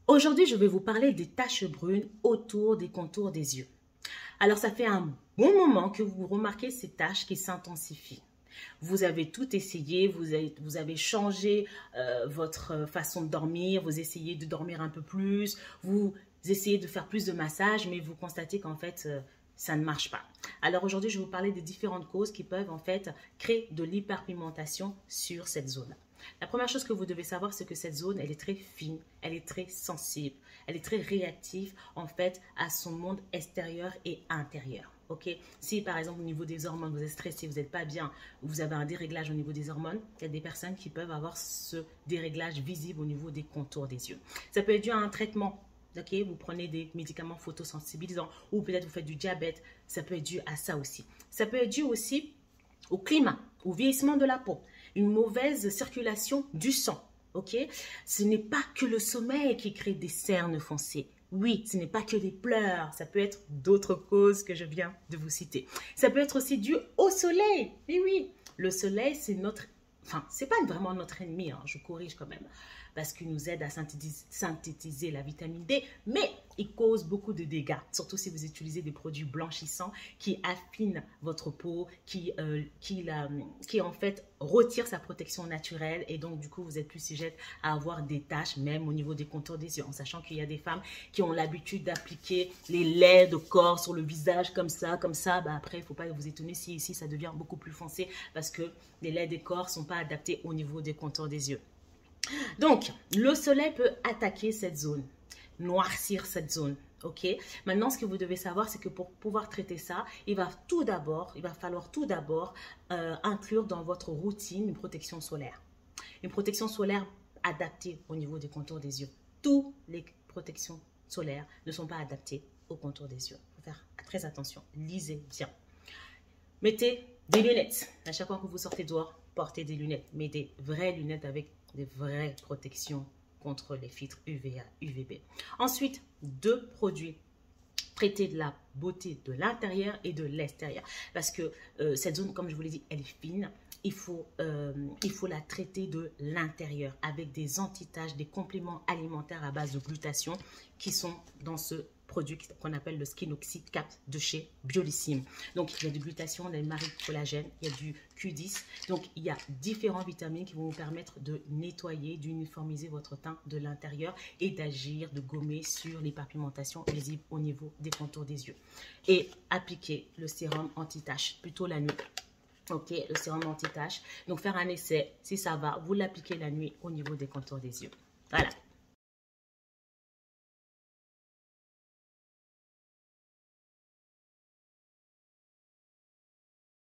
Aujourd'hui, je vais vous parler des taches brunes autour des contours des yeux. Alors, ça fait un bon moment que vous remarquez ces taches qui s'intensifient. Vous avez tout essayé, vous avez changé votre façon de dormir, vous essayez de dormir un peu plus, vous essayez de faire plus de massage, mais vous constatez qu'en fait, ça ne marche pas. Alors aujourd'hui, je vais vous parler des différentes causes qui peuvent en fait créer de l'hyperpigmentation sur cette zone. La première chose que vous devez savoir, c'est que cette zone, elle est très fine, elle est très sensible, elle est très réactive en fait à son monde extérieur et intérieur. Ok, si par exemple au niveau des hormones, vous êtes stressé, vous n'êtes pas bien, vous avez un déréglage au niveau des hormones, il y a des personnes qui peuvent avoir ce déréglage visible au niveau des contours des yeux. Ça peut être dû à un traitement. Ok, vous prenez des médicaments photosensibilisants ou peut-être vous faites du diabète, ça peut être dû à ça aussi. Ça peut être dû aussi au climat, au vieillissement de la peau, une mauvaise circulation du sang. Ok, ce n'est pas que le sommeil qui crée des cernes foncées. Oui, ce n'est pas que les pleurs, ça peut être d'autres causes que je viens de vous citer. Ça peut être aussi dû au soleil. Oui, oui, le soleil, c'est notre... Enfin, c'est pas vraiment notre ennemi, hein, je corrige quand même, parce qu'il nous aide à synthétiser la vitamine D, mais il cause beaucoup de dégâts, surtout si vous utilisez des produits blanchissants qui affinent votre peau, qui en fait retire sa protection naturelle et donc du coup vous êtes plus sujet à avoir des taches même au niveau des contours des yeux, en sachant qu'il y a des femmes qui ont l'habitude d'appliquer les laits de corps sur le visage comme ça, bah après il ne faut pas vous étonner si ici ça devient beaucoup plus foncé parce que les laits des corps ne sont pas adaptés au niveau des contours des yeux. Donc, le soleil peut attaquer cette zone, noircir cette zone. Ok. Maintenant, ce que vous devez savoir, c'est que pour pouvoir traiter ça, il va falloir tout d'abord inclure dans votre routine une protection solaire. Une protection solaire adaptée au niveau des contours des yeux. Toutes les protections solaires ne sont pas adaptées au contour des yeux. Il faut faire très attention. Lisez bien. Mettez des lunettes. À chaque fois que vous sortez dehors, portez des lunettes. Mais des vraies lunettes avec des vraies protections contre les filtres UVA, UVB. Ensuite, 2 produits. Traiter de la beauté de l'intérieur et de l'extérieur. Parce que cette zone, comme je vous l'ai dit, elle est fine. Il faut la traiter de l'intérieur avec des anti-taches, des compléments alimentaires à base de glutathion qui sont dans ce produit qu'on appelle le Skin Oxide Cap de chez Biolissime. Donc, il y a du glutathion, il y a du marie-collagène, il y a du Q10. Donc, il y a différentes vitamines qui vont vous permettre de nettoyer, d'uniformiser votre teint de l'intérieur et d'agir, de gommer sur l'hyperpigmentation visible au niveau des contours des yeux. Et appliquer le sérum anti-tache plutôt la nuit. Ok, le sérum anti-tache. Donc, faire un essai. Si ça va, vous l'appliquez la nuit au niveau des contours des yeux. Voilà.